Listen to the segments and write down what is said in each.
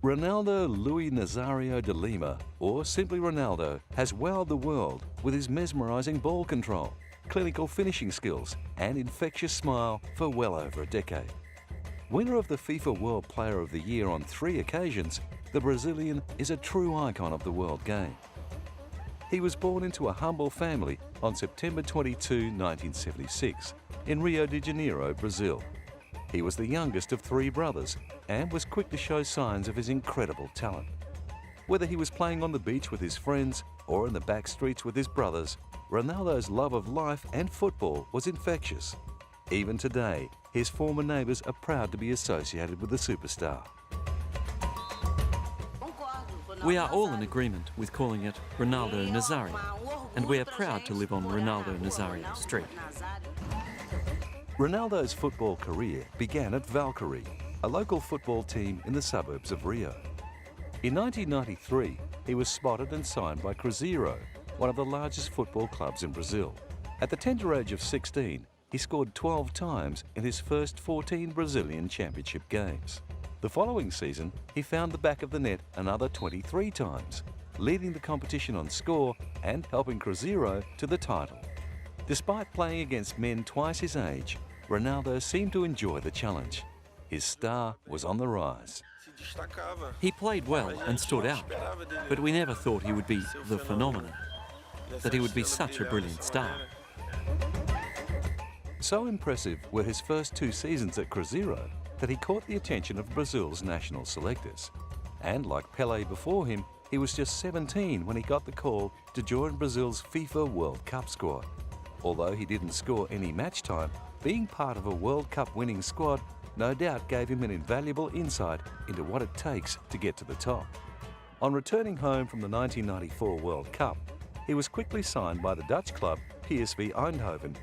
Ronaldo Luis Nazario de Lima, or simply Ronaldo, has wowed the world with his mesmerising ball control, clinical finishing skills and infectious smile for well over a decade. Winner of the FIFA World Player of the Year on 3 occasions, the Brazilian is a true icon of the world game. He was born into a humble family on September 22, 1976, in Rio de Janeiro, Brazil. He was the youngest of 3 brothers and was quick to show signs of his incredible talent. Whether he was playing on the beach with his friends or in the back streets with his brothers, Ronaldo's love of life and football was infectious. Even today, his former neighbours are proud to be associated with the superstar. We are all in agreement with calling it Ronaldo Nazario, and we are proud to live on Ronaldo Nazario Street. Ronaldo's football career began at Valkyrie, a local football team in the suburbs of Rio. In 1993, he was spotted and signed by Cruzeiro, one of the largest football clubs in Brazil. At the tender age of 16, he scored 12 times in his first 14 Brazilian Championship games. The following season, he found the back of the net another 23 times, leading the competition on score and helping Cruzeiro to the title. Despite playing against men twice his age, Ronaldo seemed to enjoy the challenge. His star was on the rise. He played well and stood out, but we never thought he would be the phenomenon, that he would be such a brilliant star. So impressive were his first 2 seasons at Cruzeiro that he caught the attention of Brazil's national selectors. And like Pelé before him, he was just 17 when he got the call to join Brazil's FIFA World Cup squad. Although he didn't score any match time, being part of a World Cup winning squad no doubt gave him an invaluable insight into what it takes to get to the top. On returning home from the 1994 World Cup, he was quickly signed by the Dutch club PSV Eindhoven.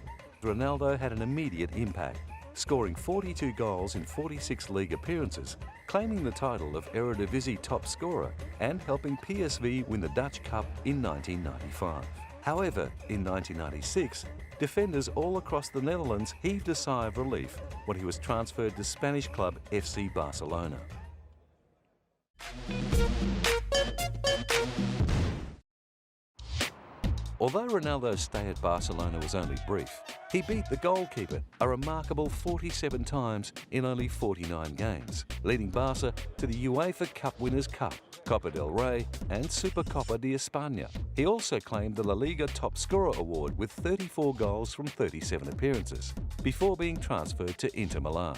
Ronaldo had an immediate impact, scoring 42 goals in 46 league appearances, claiming the title of Eredivisie top scorer and helping PSV win the Dutch Cup in 1995. However, in 1996, defenders all across the Netherlands heaved a sigh of relief when he was transferred to Spanish club FC Barcelona. Although Ronaldo's stay at Barcelona was only brief, he beat the goalkeeper a remarkable 47 times in only 49 games, leading Barca to the UEFA Cup Winners' Cup, Copa del Rey and Supercopa de España. He also claimed the La Liga Top Scorer award with 34 goals from 37 appearances, before being transferred to Inter Milan.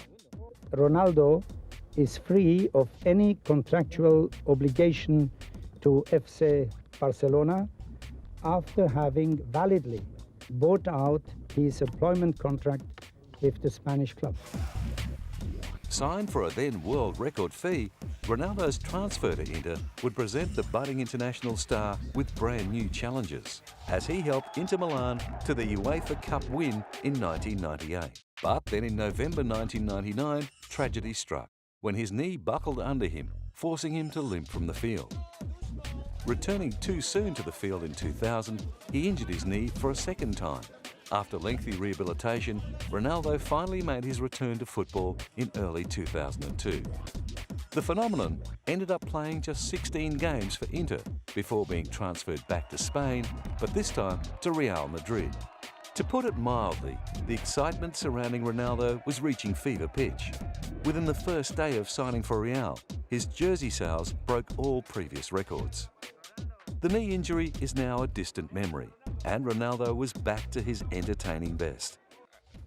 Ronaldo is free of any contractual obligation to FC Barcelona after having validly bought out his employment contract with the Spanish club. Signed for a then world record fee, Ronaldo's transfer to Inter would present the budding international star with brand new challenges, as he helped Inter Milan to the UEFA Cup win in 1998. But then in November 1999, tragedy struck, when his knee buckled under him, forcing him to limp from the field. Returning too soon to the field in 2000, he injured his knee for a second time. After lengthy rehabilitation, Ronaldo finally made his return to football in early 2002. The phenomenon ended up playing just 16 games for Inter before being transferred back to Spain, but this time to Real Madrid. To put it mildly, the excitement surrounding Ronaldo was reaching fever pitch. Within the first day of signing for Real, his jersey sales broke all previous records. The knee injury is now a distant memory, and Ronaldo was back to his entertaining best.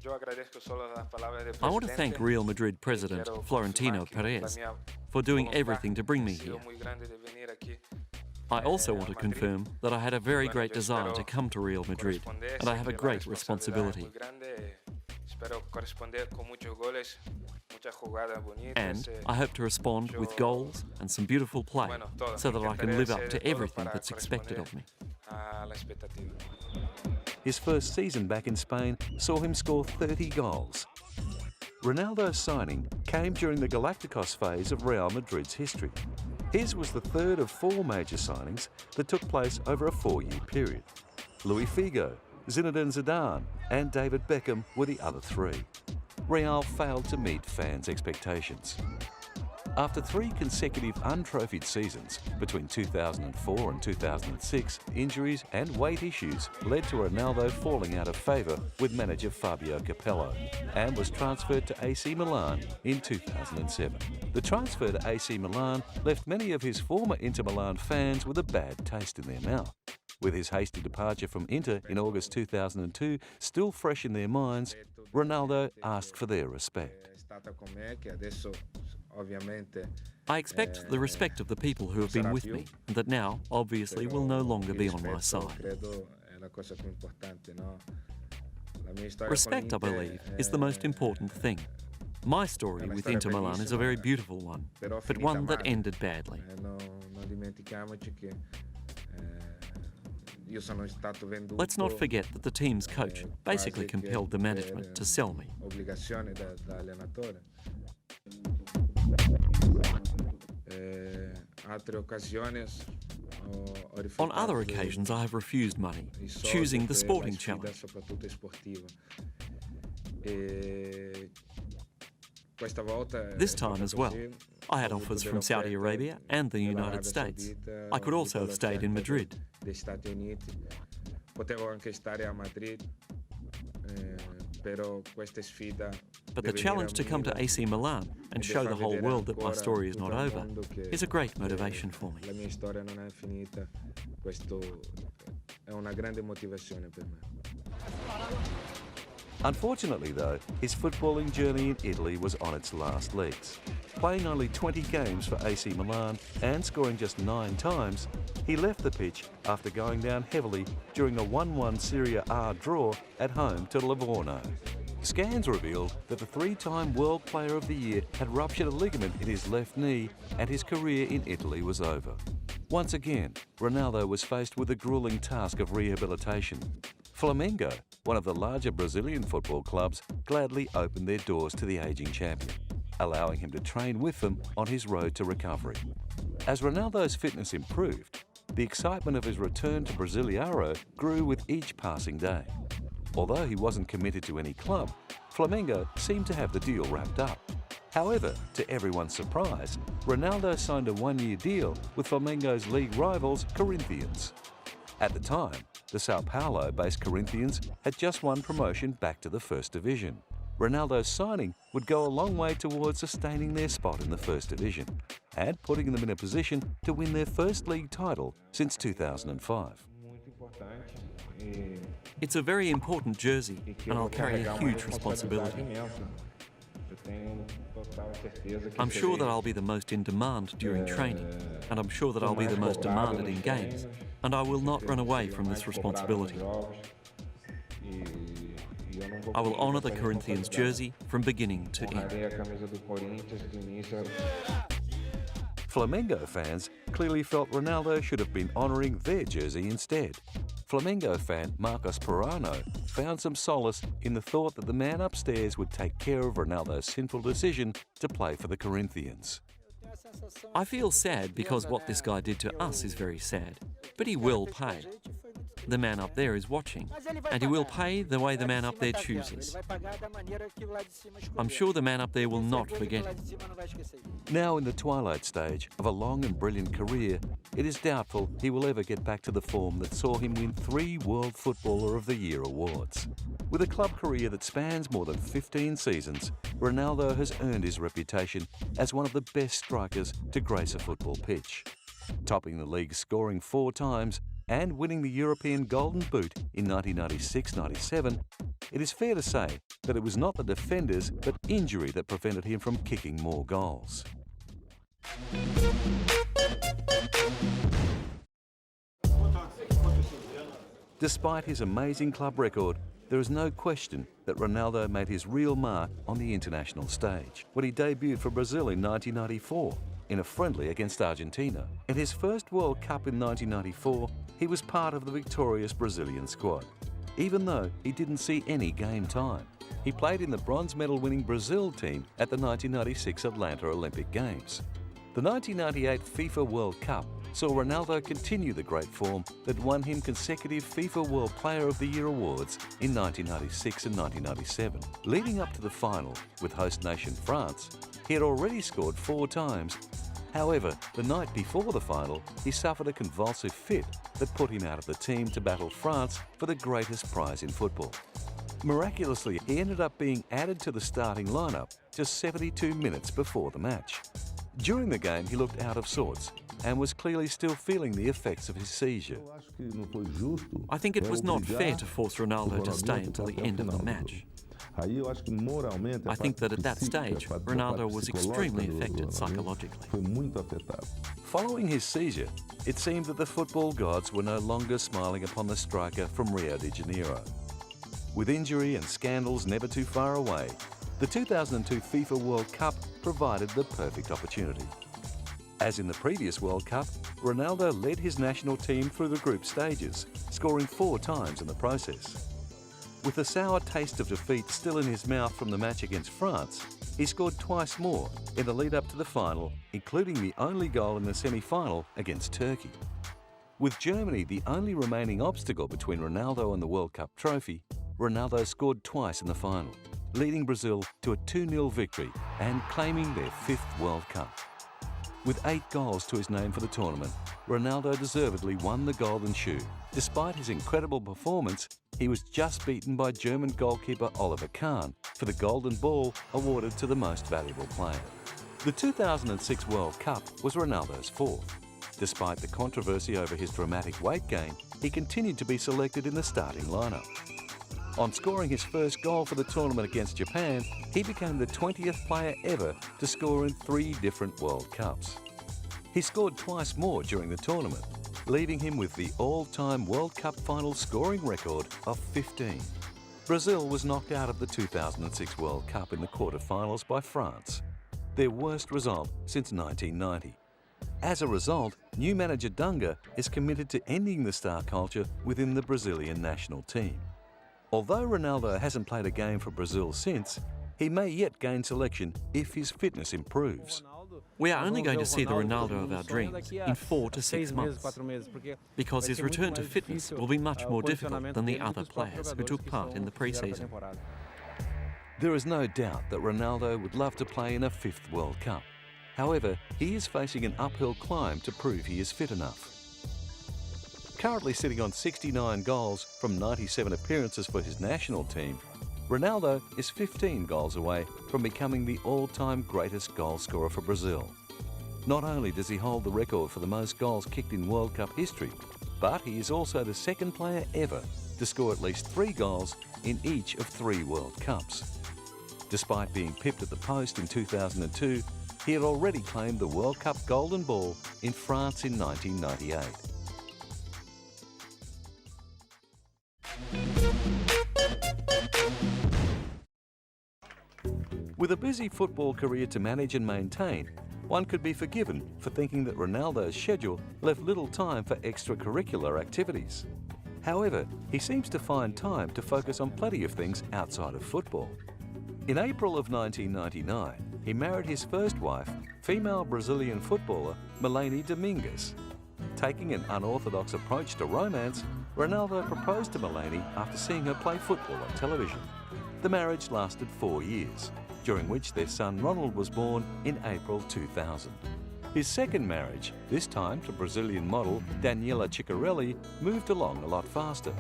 I want to thank Real Madrid President Florentino Perez for doing everything to bring me here. I also want to confirm that I had a very great desire to come to Real Madrid, and I have a great responsibility. And I hope to respond with goals and some beautiful play so that I can live up to everything that's expected of me. His first season back in Spain saw him score 30 goals. Ronaldo's signing came during the Galacticos phase of Real Madrid's history. His was the third of 4 major signings that took place over a 4-year period. Luis Figo, Zinedine Zidane and David Beckham were the other 3. Real failed to meet fans' expectations. After 3 consecutive untrophied seasons between 2004 and 2006, injuries and weight issues led to Ronaldo falling out of favour with manager Fabio Capello and was transferred to AC Milan in 2007. The transfer to AC Milan left many of his former Inter Milan fans with a bad taste in their mouth. With his hasty departure from Inter in August 2002 still fresh in their minds, Ronaldo asked for their respect. I expect the respect of the people who have been with me, and that now, obviously, will no longer be on my side. Respect, I believe, is the most important thing. My story with Inter Milan is a very beautiful one, but one that ended badly. Let's not forget that the team's coach basically compelled the management to sell me. On other occasions, I have refused money, choosing the sporting challenge. This time as well, I had offers from Saudi Arabia and the United States. I could also have stayed in Madrid. But the challenge to come to AC Milan and show the whole world that my story is not over is a great motivation for me. Unfortunately though, his footballing journey in Italy was on its last legs. Playing only 20 games for AC Milan and scoring just 9 times, he left the pitch after going down heavily during a 1-1 Serie A draw at home to Livorno. Scans revealed that the 3-time World Player of the Year had ruptured a ligament in his left knee and his career in Italy was over. Once again, Ronaldo was faced with the grueling task of rehabilitation. Flamengo, one of the larger Brazilian football clubs, gladly opened their doors to the ageing champion, allowing him to train with them on his road to recovery. As Ronaldo's fitness improved, the excitement of his return to Brasileiro grew with each passing day. Although he wasn't committed to any club, Flamengo seemed to have the deal wrapped up. However, to everyone's surprise, Ronaldo signed a 1-year deal with Flamengo's league rivals, Corinthians. At the time, the Sao Paulo-based Corinthians had just won promotion back to the First Division. Ronaldo's signing would go a long way towards sustaining their spot in the First Division and putting them in a position to win their first league title since 2005. It's a very important jersey, and I'll carry a huge responsibility. I'm sure that I'll be the most in demand during training, and I'm sure that I'll be the most demanded in games, and I will not run away from this responsibility. I will honour the Corinthians jersey from beginning to end. Flamengo fans clearly felt Ronaldo should have been honouring their jersey instead. Flamengo fan Marcos Perano found some solace in the thought that the man upstairs would take care of Ronaldo's sinful decision to play for the Corinthians. I feel sad because what this guy did to us is very sad, but he will pay. The man up there is watching, and he will pay the way the man up there chooses. I'm sure the man up there will not forget him. Now in the twilight stage of a long and brilliant career, it is doubtful he will ever get back to the form that saw him win 3 World Footballer of the Year awards. With a club career that spans more than 15 seasons, Ronaldo has earned his reputation as one of the best strikers to grace a football pitch. Topping the league scoring 4 times and winning the European Golden Boot in 1996-97, it is fair to say that it was not the defenders but injury that prevented him from kicking more goals. Despite his amazing club record, there is no question that Ronaldo made his real mark on the international stage when he debuted for Brazil in 1994 in a friendly against Argentina. In his first World Cup in 1994, he was part of the victorious Brazilian squad. Even though he didn't see any game time, he played in the bronze medal winning Brazil team at the 1996 Atlanta Olympic Games. The 1998 FIFA World Cup saw Ronaldo continue the great form that won him consecutive FIFA World Player of the Year awards in 1996 and 1997. Leading up to the final with host nation France, he had already scored 4 times. However, the night before the final, he suffered a convulsive fit that put him out of the team to battle France for the greatest prize in football. Miraculously, he ended up being added to the starting lineup just 72 minutes before the match. During the game, he looked out of sorts and was clearly still feeling the effects of his seizure. I think it was not fair to force Ronaldo to stay until the end of the match. I think that at that stage, Ronaldo was extremely affected psychologically. Following his seizure, it seemed that the football gods were no longer smiling upon the striker from Rio de Janeiro. With injury and scandals never too far away, the 2002 FIFA World Cup provided the perfect opportunity. As in the previous World Cup, Ronaldo led his national team through the group stages, scoring 4 times in the process. With the sour taste of defeat still in his mouth from the match against France, he scored twice more in the lead-up to the final, including the only goal in the semi-final against Turkey. With Germany the only remaining obstacle between Ronaldo and the World Cup trophy, Ronaldo scored twice in the final, leading Brazil to a 2-0 victory and claiming their 5th World Cup. With 8 goals to his name for the tournament, Ronaldo deservedly won the Golden Shoe. Despite his incredible performance, he was just beaten by German goalkeeper Oliver Kahn for the Golden Ball awarded to the most valuable player. The 2006 World Cup was Ronaldo's 4th. Despite the controversy over his dramatic weight gain, he continued to be selected in the starting lineup. On scoring his first goal for the tournament against Japan, he became the 20th player ever to score in 3 different World Cups. He scored twice more during the tournament, leaving him with the all-time World Cup final scoring record of 15. Brazil was knocked out of the 2006 World Cup in the quarter-finals by France, their worst result since 1990. As a result, new manager Dunga is committed to ending the star culture within the Brazilian national team. Although Ronaldo hasn't played a game for Brazil since, he may yet gain selection if his fitness improves. We are only going to see the Ronaldo of our dreams in 4 to 6 months, because his return to fitness will be much more difficult than the other players who took part in the pre-season. There is no doubt that Ronaldo would love to play in a 5th World Cup. However, he is facing an uphill climb to prove he is fit enough. Currently sitting on 69 goals from 97 appearances for his national team, Ronaldo is 15 goals away from becoming the all-time greatest goal scorer for Brazil. Not only does he hold the record for the most goals kicked in World Cup history, but he is also the 2nd player ever to score at least 3 goals in each of 3 World Cups. Despite being pipped at the post in 2002, he had already claimed the World Cup Golden Ball in France in 1998. With a busy football career to manage and maintain, one could be forgiven for thinking that Ronaldo's schedule left little time for extracurricular activities. However, he seems to find time to focus on plenty of things outside of football. In April of 1999, he married his first wife, female Brazilian footballer Milene Domingues. Taking an unorthodox approach to romance, Ronaldo proposed to Milene after seeing her play football on television. The marriage lasted 4 years, during which their son Ronald was born in April 2000. His second marriage, this time to Brazilian model Daniela Ciccarelli, moved along a lot faster.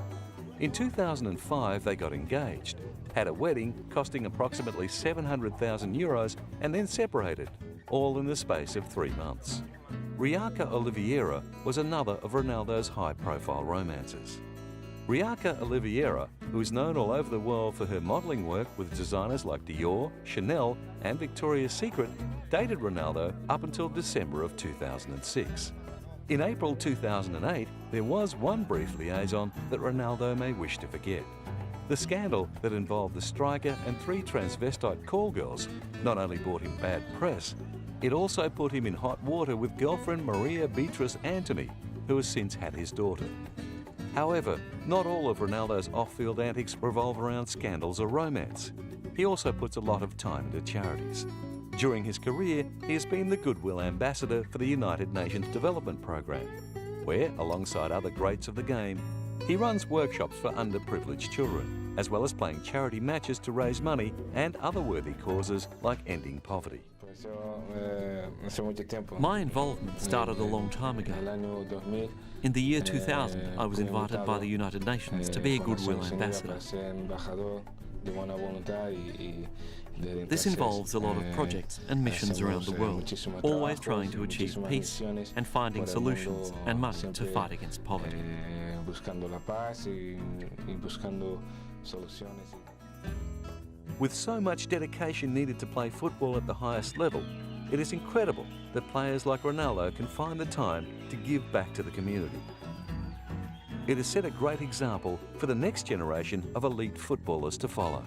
In 2005 they got engaged, had a wedding costing approximately €700,000 and then separated, all in the space of 3 months. Riaka Oliveira was another of Ronaldo's high-profile romances. Riaka Oliveira, who is known all over the world for her modelling work with designers like Dior, Chanel and Victoria's Secret, dated Ronaldo up until December of 2006. In April 2008, there was one brief liaison that Ronaldo may wish to forget. The scandal that involved the striker and 3 transvestite call girls not only brought him bad press, it also put him in hot water with girlfriend Maria Beatrice Anthony, who has since had his daughter. However, not all of Ronaldo's off-field antics revolve around scandals or romance. He also puts a lot of time into charities. During his career, he has been the Goodwill Ambassador for the United Nations Development Programme, where, alongside other greats of the game, he runs workshops for underprivileged children, as well as playing charity matches to raise money and other worthy causes like ending poverty. My involvement started a long time ago. In the year 2000, I was invited by the United Nations to be a Goodwill Ambassador. This involves a lot of projects and missions around the world, always trying to achieve peace and finding solutions and money to fight against poverty. With so much dedication needed to play football at the highest level, it is incredible that players like Ronaldo can find the time to give back to the community. It has set a great example for the next generation of elite footballers to follow.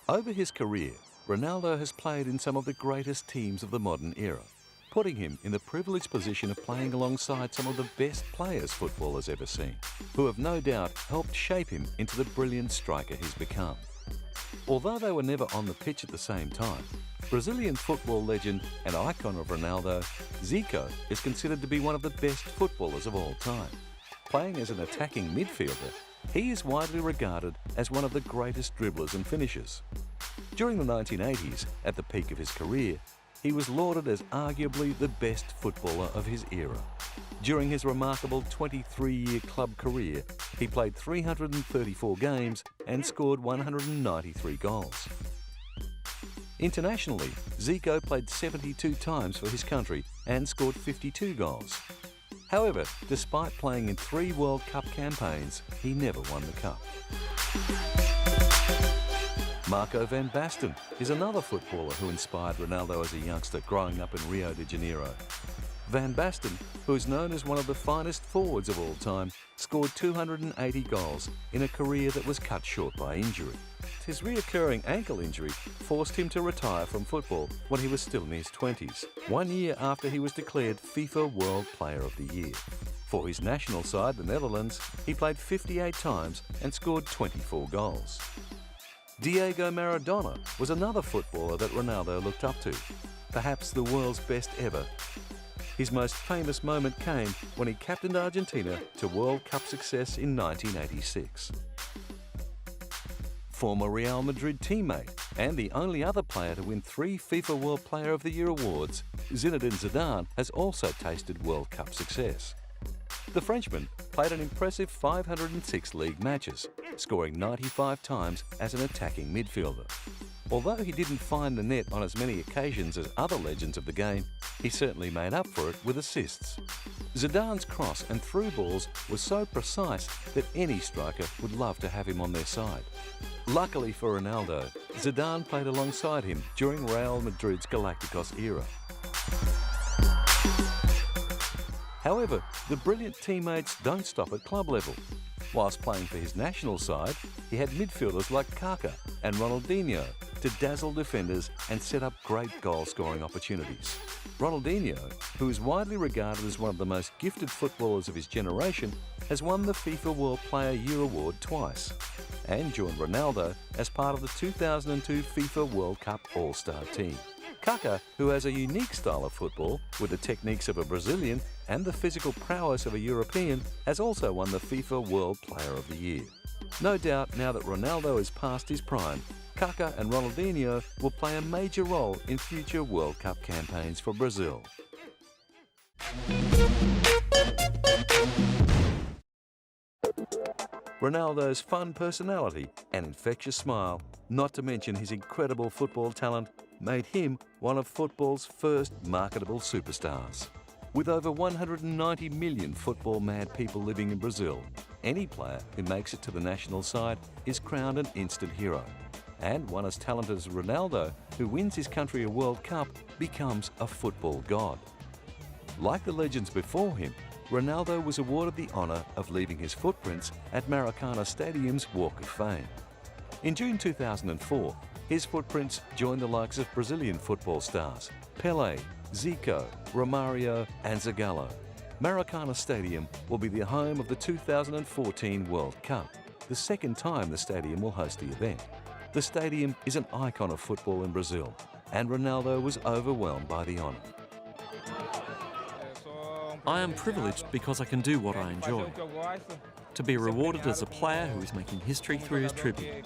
Over his career, Ronaldo has played in some of the greatest teams of the modern era, putting him in the privileged position of playing alongside some of the best players football has ever seen, who have no doubt helped shape him into the brilliant striker he's become. Although they were never on the pitch at the same time, Brazilian football legend and icon of Ronaldo, Zico is considered to be one of the best footballers of all time. Playing as an attacking midfielder, he is widely regarded as one of the greatest dribblers and finishers. During the 1980s, at the peak of his career, he was lauded as arguably the best footballer of his era. During his remarkable 23-year club career, he played 334 games and scored 193 goals. Internationally, Zico played 72 times for his country and scored 52 goals. However, despite playing in 3 World Cup campaigns, he never won the cup. Marco van Basten is another footballer who inspired Ronaldo as a youngster growing up in Rio de Janeiro. Van Basten, who is known as one of the finest forwards of all time, scored 280 goals in a career that was cut short by injury. His reoccurring ankle injury forced him to retire from football when he was still in his 20s, 1 year after he was declared FIFA World Player of the Year. For his national side, the Netherlands, he played 58 times and scored 24 goals. Diego Maradona was another footballer that Ronaldo looked up to, perhaps the world's best ever. His most famous moment came when he captained Argentina to World Cup success in 1986. Former Real Madrid teammate and the only other player to win 3 FIFA World Player of the Year awards, Zinedine Zidane has also tasted World Cup success. The Frenchman played an impressive 506 league matches, scoring 95 times as an attacking midfielder. Although he didn't find the net on as many occasions as other legends of the game, he certainly made up for it with assists. Zidane's cross and through balls were so precise that any striker would love to have him on their side. Luckily for Ronaldo, Zidane played alongside him during Real Madrid's Galacticos era. However, the brilliant teammates don't stop at club level. Whilst playing for his national side, he had midfielders like Kaká and Ronaldinho to dazzle defenders and set up great goal-scoring opportunities. Ronaldinho, who is widely regarded as one of the most gifted footballers of his generation, has won the FIFA World Player Year award twice and joined Ronaldo as part of the 2002 FIFA World Cup All-Star team. Kaká, who has a unique style of football with the techniques of a Brazilian and the physical prowess of a European, has also won the FIFA World Player of the Year. No doubt now that Ronaldo is past his prime, Kaká and Ronaldinho will play a major role in future World Cup campaigns for Brazil. Ronaldo's fun personality and infectious smile, not to mention his incredible football talent, made him one of football's first marketable superstars. With over 190 million football-mad people living in Brazil, any player who makes it to the national side is crowned an instant hero. And one as talented as Ronaldo, who wins his country a World Cup, becomes a football god. Like the legends before him, Ronaldo was awarded the honour of leaving his footprints at Maracana Stadium's Walk of Fame. In June 2004, his footprints joined the likes of Brazilian football stars Pelé, Zico, Romario and Zagallo. Maracana Stadium will be the home of the 2014 World Cup, the second time the stadium will host the event. The stadium is an icon of football in Brazil, and Ronaldo was overwhelmed by the honour. I am privileged because I can do what I enjoy. To be rewarded as a player who is making history through his tribute.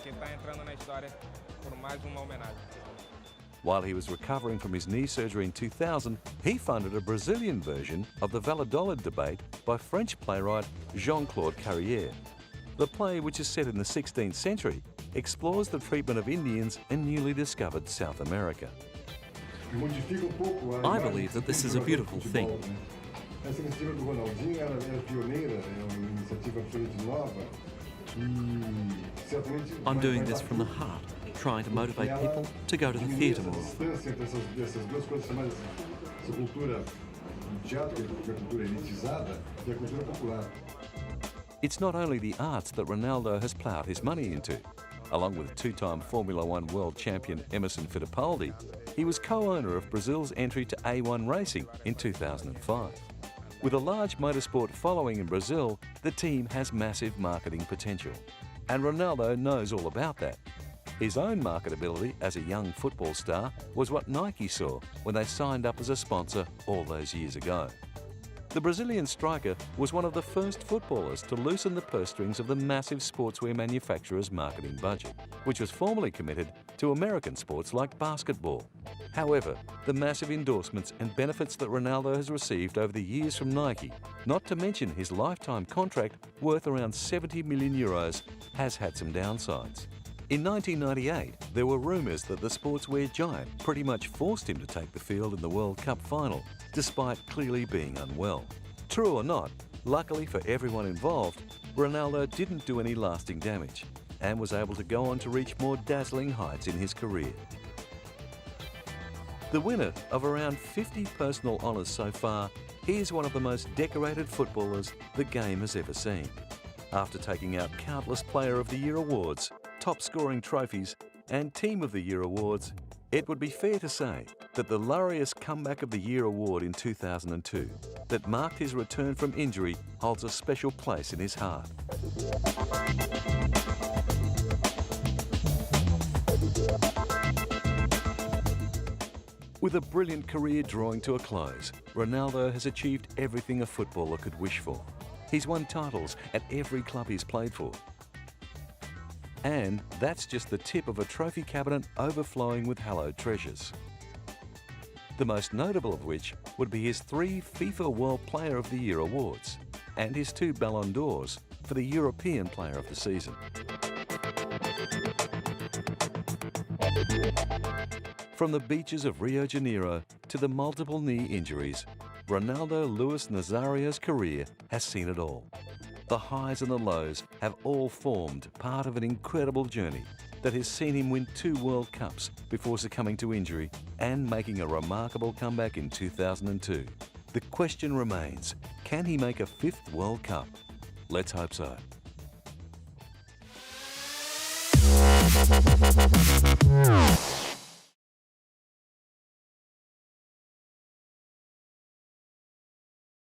While he was recovering from his knee surgery in 2000, he funded a Brazilian version of the Valladolid debate by French playwright Jean-Claude Carrière. The play, which is set in the 16th century, explores the treatment of Indians in newly discovered South America. I believe that this is a beautiful thing. Essa iniciativa do Ronaldinho era pioneira, é uma iniciativa absolutamente nova e certamente. I'm doing this from the heart, trying to motivate people to go to the theatre more. Dessas duas coisas chamadas essa cultura do teatro, que é a cultura elitizada, e a cultura popular. It's not only the arts that Ronaldo has ploughed his money into. Along with two-time Formula One world champion Emerson Fittipaldi, he was co-owner of Brazil's entry to A1 racing in 2005. With a large motorsport following in Brazil, the team has massive marketing potential. And Ronaldo knows all about that. His own marketability as a young football star was what Nike saw when they signed up as a sponsor all those years ago. The Brazilian striker was one of the first footballers to loosen the purse strings of the massive sportswear manufacturer's marketing budget, which was formerly committed to American sports like basketball. However, the massive endorsements and benefits that Ronaldo has received over the years from Nike, not to mention his lifetime contract worth around 70 million euros, has had some downsides. In 1998, there were rumours that the sportswear giant pretty much forced him to take the field in the World Cup final, despite clearly being unwell. True or not, luckily for everyone involved, Ronaldo didn't do any lasting damage and was able to go on to reach more dazzling heights in his career. The winner of around 50 personal honours so far, he is one of the most decorated footballers the game has ever seen. After taking out countless Player of the Year awards, top scoring trophies and Team of the Year awards, it would be fair to say that the Laureus Comeback of the Year award in 2002 that marked his return from injury holds a special place in his heart. With a brilliant career drawing to a close, Ronaldo has achieved everything a footballer could wish for. He's won titles at every club he's played for. And that's just the tip of a trophy cabinet overflowing with hallowed treasures. The most notable of which would be his 3 FIFA World Player of the Year awards and his 2 Ballon d'Ors for the European Player of the Season. From the beaches of Rio de Janeiro to the multiple knee injuries, Ronaldo Luis Nazario's career has seen it all. The highs and the lows have all formed part of an incredible journey that has seen him win 2 World Cups before succumbing to injury and making a remarkable comeback in 2002. The question remains, can he make a 5th World Cup? Let's hope so.